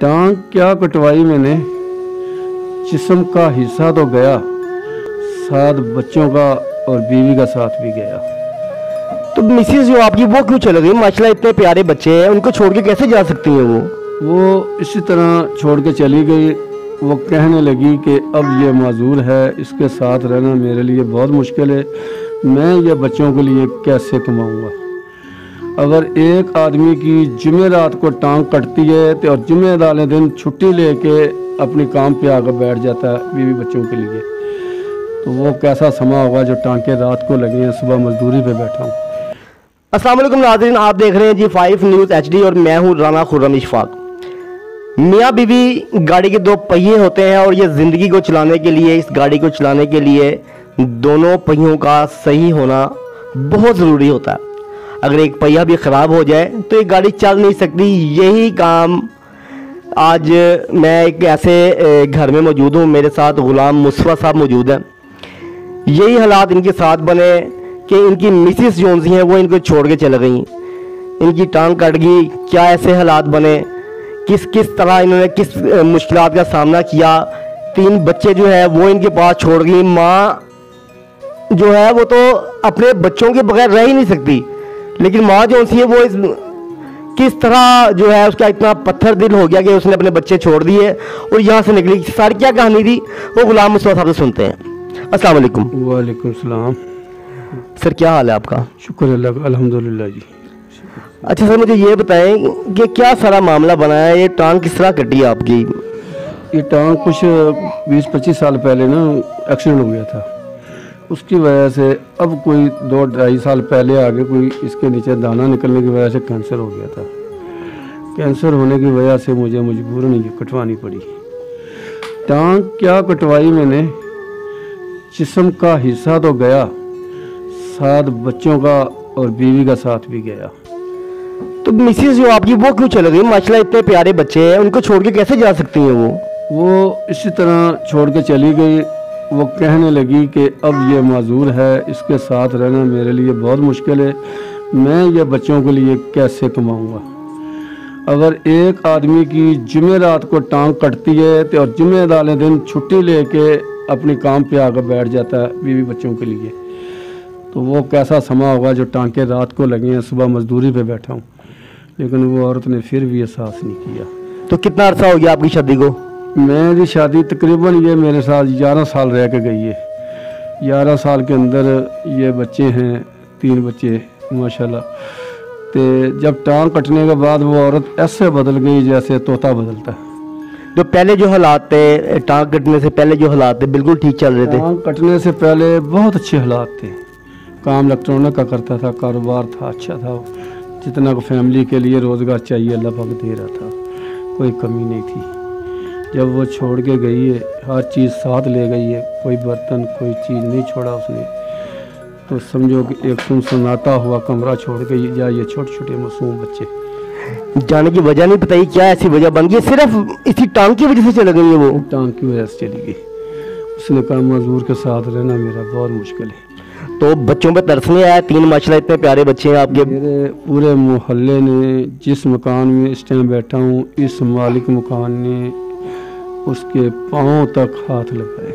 टांग क्या कटवाई मैंने, जिस्म का हिस्सा तो गया, साथ बच्चों का और बीवी का साथ भी गया। तो मिसेज जो आपकी वो क्यों चले गई? माशाल्लाह इतने प्यारे बच्चे हैं, उनको छोड़ के कैसे जा सकती हैं वो इसी तरह छोड़ के चली गई। वो कहने लगी कि अब ये माजूर है, इसके साथ रहना मेरे लिए बहुत मुश्किल है, मैं ये बच्चों के लिए कैसे कमाऊँगा। अगर एक आदमी की जुमेरात को टांग कटती है तो और जुमे वाले दिन छुट्टी लेके अपने काम पे आकर बैठ जाता है बीवी बच्चों के लिए, तो वो कैसा समा होगा जो टांके रात को लगे हैं, सुबह मजदूरी पे बैठा हूँ। अस्सलाम वालेकुम नाज़रीन, आप देख रहे हैं जी 5 न्यूज़ HD और मैं हूँ राना खुर्रम इशफाक। मियाँ बीवी गाड़ी के दो पहिए होते हैं और ये ज़िंदगी को चलाने के लिए, इस गाड़ी को चलाने के लिए दोनों पहियों का सही होना बहुत ज़रूरी होता है। अगर एक पहिया भी ख़राब हो जाए तो ये गाड़ी चल नहीं सकती। यही काम आज मैं एक ऐसे घर में मौजूद हूँ, मेरे साथ ग़ुलाम मुस्तफ़ा साहब मौजूद हैं। यही हालात इनके साथ बने कि इनकी मिसिस जोन्स हैं वो इनको छोड़ के चले गई, इनकी टांग कट गई। क्या ऐसे हालात बने, किस किस तरह इन्होंने किस मुश्किलात का सामना किया। 3 बच्चे जो है वो इनके पास छोड़ गई। माँ जो है वो तो अपने बच्चों के बगैर रह ही नहीं सकती, लेकिन माँ जो सी है वो किस तरह जो है उसका इतना पत्थर दिल हो गया कि उसने अपने बच्चे छोड़ दिए और यहाँ से निकली। सारी क्या कहानी थी वो ग़ुलाम मुस्तफ़ा साहब से सुनते हैं। अस्सलाम वालेकुम। वालेकुम सलाम। सर क्या हाल है आपका? शुक्र अल्लाह का, अल्हम्दुलिल्लाह जी। अच्छा सर, मुझे ये बताएं कि क्या सारा मामला बना है, ये टांग किस तरह कटी है आपकी? ये टांग कुछ 20-25 साल पहले ना एक्सीडेंट हो गया था, उसकी वजह से अब कोई 2-2.5 साल पहले आगे कोई इसके नीचे दाना निकलने की वजह से कैंसर हो गया था। कैंसर होने की वजह से मुझे मजबूरन ये कटवानी पड़ी। टांग क्या कटवाई मैंने, जिस्म का हिस्सा तो गया, साथ बच्चों का और बीवी का साथ भी गया। तो मिसेज जो आपकी वो क्यों चले गई? माशाल्लाह इतने प्यारे बच्चे हैं, उनको छोड़ के कैसे जा सकती हैं वो इसी तरह छोड़ के चली गई। वो कहने लगी कि अब ये माजूर है, इसके साथ रहना मेरे लिए बहुत मुश्किल है, मैं ये बच्चों के लिए कैसे कमाऊँगा। अगर एक आदमी की जुमेरात को टांग कटती है तो और जुमे वाले दिन छुट्टी लेके अपने काम पे आकर बैठ जाता है बीवी बच्चों के लिए, तो वो कैसा समा होगा जो टांके रात को लगे हैं, सुबह मजदूरी पे बैठा हूँ। लेकिन वो औरत ने फिर भी एहसास नहीं किया। तो कितना अर्सा हो गया आपकी शादी को? मेरी शादी तकरीबन ये मेरे साथ 11 साल रह के गई है। 11 साल के अंदर ये बच्चे हैं, 3 बच्चे माशाल्लाह। तो जब टांग कटने के बाद वो औरत ऐसे बदल गई जैसे तोता बदलता है। जो पहले जो हालात थे, टांग कटने से पहले जो हालात थे बिल्कुल ठीक चल रहे थे? टांग कटने से पहले बहुत अच्छे हालात थे, काम इलेक्ट्रॉनिक का करता था, कारोबार था, अच्छा था, जितना को फैमिली के लिए रोज़गार चाहिए अल्लाह पाक दे रहा था, कोई कमी नहीं थी। जब वो छोड़ के गई है, हर चीज़ साथ ले गई है, कोई बर्तन कोई चीज़ नहीं छोड़ा उसने, तो समझो कि एक सुनसनाता हुआ कमरा छोड़ के या ये छोटे छोटे मासूम बच्चे। जाने की वजह नहीं बताई, क्या ऐसी वजह बन गई? सिर्फ इसी टांग की वजह से चले गई है वो? टांग की वजह से चली गई। उसने कहा मजदूर के साथ रहना मेरा बहुत मुश्किल है। तो बच्चों पे तरस नहीं आया? 3 माशाल्लाह इतने प्यारे बच्चे हैं आपके। मेरे पूरे मोहल्ले ने, जिस मकान में इस टाइम बैठा हूँ, इस मालिक मकान ने उसके पाँव तक हाथ लगाए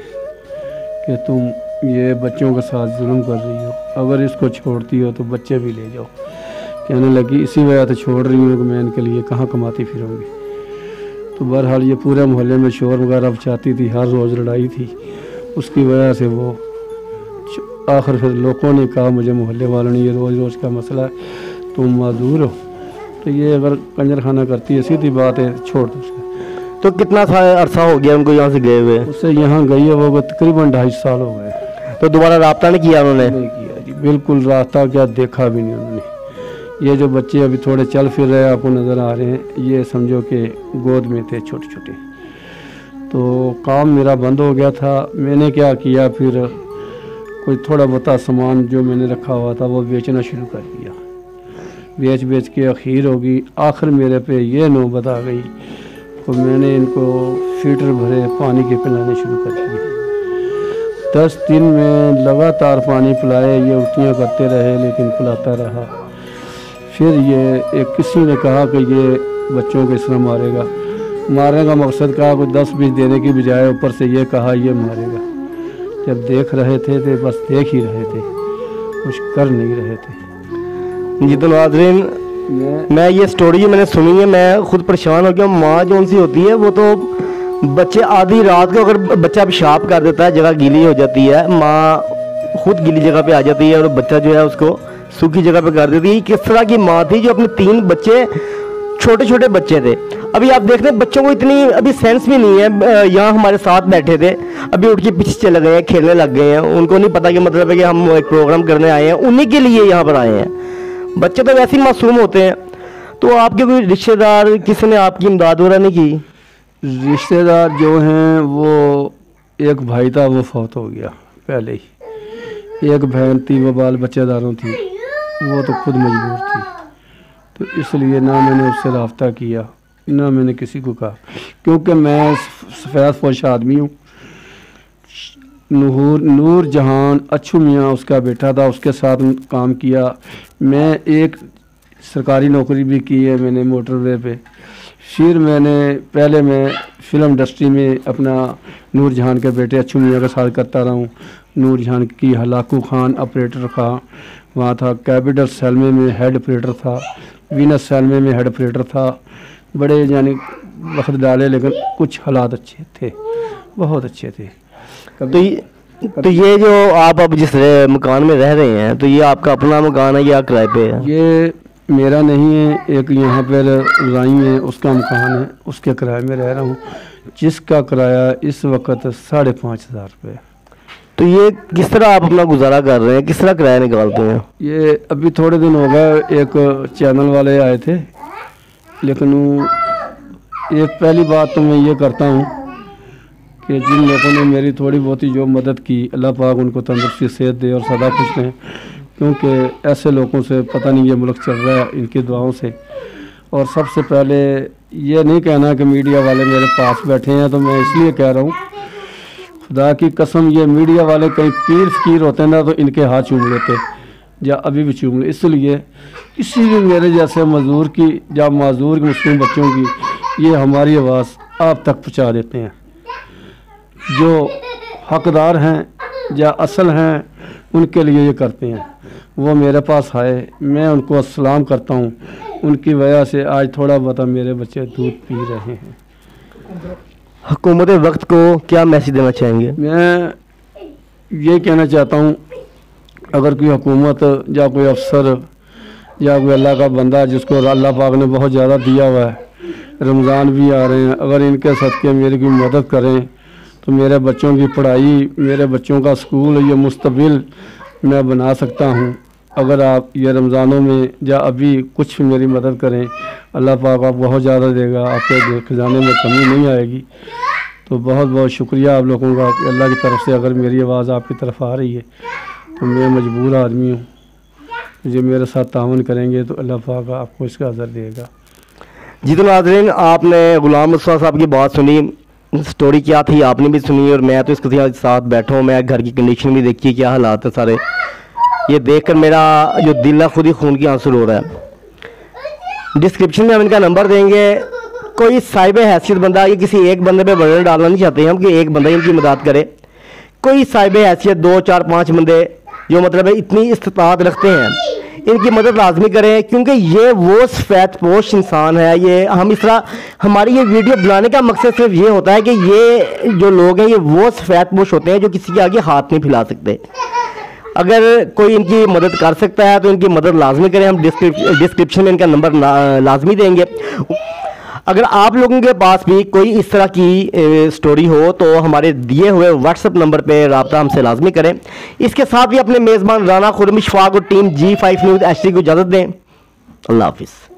कि तुम ये बच्चों के साथ जुल्म कर रही हो, अगर इसको छोड़ती हो तो बच्चे भी ले जाओ। कहने लगी इसी वजह से छोड़ रही हूँ कि मैं इनके लिए कहाँ कमाती फिरूँगी। तो बहरहाल ये पूरे मोहल्ले में शोर वगैरह चाहती थी, हर रोज़ लड़ाई थी, उसकी वजह से वो आखिर फिर लोगों ने कहा, मुझे मोहल्ले वालों ने, ये रोज़ रोज़ का मसला है, तुम माजूर हो, तो ये अगर कंजर खाना करती है, सीधी बात है, छोड़ दो उसको। तो कितना अरसा हो गया उनको यहाँ से गए हुए? उससे यहाँ गई है वो तकरीबन 2.5 साल हो गए। तो दोबारा राब्ता नहीं किया उन्होंने? नहीं किया जी, बिल्कुल रास्ता क्या देखा भी नहीं उन्होंने। ये जो बच्चे अभी थोड़े चल फिर रहे हैं आपको नज़र आ रहे हैं, ये समझो कि गोद में थे छोटे छोटे। तो काम मेरा बंद हो गया था। मैंने क्या किया, फिर कोई थोड़ा बहुत सामान जो मैंने रखा हुआ था वो बेचना शुरू कर दिया। बेच बेच के अखीर होगी, आखिर मेरे पे ये नौबत आ गई तो मैंने इनको फीटर भरे पानी के पिलाने शुरू कर दिए। 10 दिन में लगातार पानी पिलाए, ये उल्टियाँ करते रहे लेकिन पिलाता रहा। फिर ये एक किसी ने कहा कि ये बच्चों को इस तरह मारेगा। मारने का मकसद कहा कुछ 10-20 देने की बजाय ऊपर से ये कहा ये मारेगा। जब देख रहे थे तो बस देख ही रहे थे, कुछ कर नहीं रहे थे। जी तो नाज़रीन, मैं ये स्टोरी मैंने सुनी है, मैं खुद परेशान हो गया। माँ जो उनसी होती है वो तो बच्चे आधी रात को अगर बच्चा पेशाब कर देता है, जगह गीली हो जाती है, माँ खुद गीली जगह पे आ जाती है और बच्चा जो है उसको सूखी जगह पे कर देती है। किस तरह की माँ थी जो अपने 3 बच्चे, छोटे छोटे बच्चे थे। अभी आप देख रहे हैं बच्चों को इतनी अभी सेंस भी नहीं है। यहाँ हमारे साथ बैठे थे, अभी उठ के पीछे चले गए हैं, खेलने लग गए हैं। उनको नहीं पता कि मतलब है कि हम एक प्रोग्राम करने आए हैं, उन्हीं के लिए यहाँ पर आए हैं। बच्चे तो वैसे ही मासूम होते हैं। तो आपके कोई रिश्तेदार, किसी ने आपकी इमदाद वगैरह नहीं की? रिश्तेदार जो हैं वो एक भाई था, वो फौत हो गया पहले ही। एक बहन थी, वो बाल बच्चेदारों थी, वो तो खुद मजबूर थी। तो इसलिए ना मैंने उससे रब्ता किया, ना मैंने किसी को कहा, क्योंकि मैं सफ़ेद पोश आदमी हूँ। नूर जहान अच्छू मियाँ उसका बेटा था, उसके साथ काम किया। मैं एक सरकारी नौकरी भी की है मैंने मोटरवे पे। फिर पहले मैं फ़िल्म इंडस्ट्री में अपना नूर जहान के बेटे अच्छू मियाँ के साथ करता रहा हूँ। नूर जहान की हलाकू खान ऑपरेटर था, वहाँ था। कैपिटल सैलमे में हेड ऑपरेटर था, वीनस सैलमे में हेड ऑपरेटर था। बड़े यानी वक्त डाले, लेकिन कुछ हालात अच्छे थे, बहुत अच्छे थे। तो ये जो आप अब जिस मकान में रह रहे हैं, तो ये आपका अपना मकान है या किराए पे है? ये मेरा नहीं है, एक यहाँ पर रज़ाई है उसका मकान है, उसके किराए में रह रहा हूँ, जिसका किराया इस वक्त 5,500 रुपये। तो ये किस तरह आप अपना गुजारा कर रहे हैं, किस तरह किराया निकालते हैं? ये अभी थोड़े दिन हो गए, एक चैनल वाले आए थे, लेकिन एक पहली बात तो मैं ये करता हूँ कि जिन लोगों ने मेरी थोड़ी बहुत ही जो मदद की, अल्लाह पाक उनको तंदुरुस्ती सेहत दे और सदा खुश रहें, क्योंकि ऐसे लोगों से पता नहीं ये मुल्क चल रहा है, इनकी दुआओं से। और सबसे पहले ये नहीं कहना कि मीडिया वाले मेरे पास बैठे हैं, तो मैं इसलिए कह रहा हूँ, खुदा की कसम, ये मीडिया वाले कहीं पीर फकीर होते ना तो इनके हाथ चूम लेते, या अभी भी चूम ले। इसलिए किसी भी मेरे जैसे मजदूर की या माजूर मुस्लिम बच्चों की ये हमारी आवाज़ आप तक पहुँचा देते हैं। जो हकदार हैं या असल हैं उनके लिए ये करते हैं। वो मेरे पास आए, मैं उनको अस्सलाम करता हूँ, उनकी वजह से आज थोड़ा बहुत मेरे बच्चे दूध पी रहे हैं। हुकूमत वक्त को क्या मैसेज देना चाहेंगे? मैं ये कहना चाहता हूँ, अगर कोई हुकूमत या कोई अफसर या कोई अल्लाह का बंदा जिसको अल्लाह पाक ने बहुत ज़्यादा दिया हुआ है, रमज़ान भी आ रहे हैं, अगर इनके सदक़े मेरी कोई मदद करें तो मेरे बच्चों की पढ़ाई, मेरे बच्चों का स्कूल, ये मुस्तबिल मैं बना सकता हूँ। अगर आप ये रमज़ानों में या अभी कुछ मेरी मदद करें, अल्लाह पाक आप बहुत ज़्यादा देगा, आपके खजाने में कमी नहीं आएगी। तो बहुत बहुत शुक्रिया आप लोगों का कि अल्लाह की तरफ से अगर मेरी आवाज़ आपकी तरफ आ रही है, तो मैं मजबूर आदमी हूँ, जो मेरे साथ तावन करेंगे तो अल्लाह पाक आपको इसका अज़र देगा। जी तो नाज़रीन, आपने गुलाम मुस्तफ़ा साहब की बात सुनी, स्टोरी क्या थी आपने भी सुनी, और मैं तो इसके साथ बैठा हूँ। मैं घर की कंडीशन भी देखी, क्या हालात है सारे, ये देखकर मेरा जो दिल है खुद ही खून की आंसू रो रहा है। डिस्क्रिप्शन में हम इनका नंबर देंगे। कोई साहिब हैसियत बंदा, ये किसी एक बंदे पे बर्डन डालना नहीं चाहते हम कि एक बंदा इनकी मदद करे। कोई साहिब हैसियत 2, 4, 5 बंदे जो मतलब है इतनी इस्तात रखते हैं, इनकी मदद लाजमी करें, क्योंकि ये वो सफ़ेद पोश इंसान है। ये हम इस तरह, हमारी ये वीडियो बनाने का मकसद सिर्फ ये होता है कि ये जो लोग हैं ये वो सफ़ेद पोश होते हैं जो किसी के आगे हाथ नहीं फैला सकते। अगर कोई इनकी मदद कर सकता है तो इनकी मदद लाजमी करें। हम डिस्क्रिप्शन में इनका नंबर लाजमी देंगे। अगर आप लोगों के पास भी कोई इस तरह की स्टोरी हो तो हमारे दिए हुए व्हाट्सएप नंबर पे रब्ता हमसे लाजमी करें। इसके साथ ही अपने मेज़बान राना खुर्रम इशफाक और टीम G5 न्यूज़ HD को इजाज़त दें। अल्लाह हाफिज़।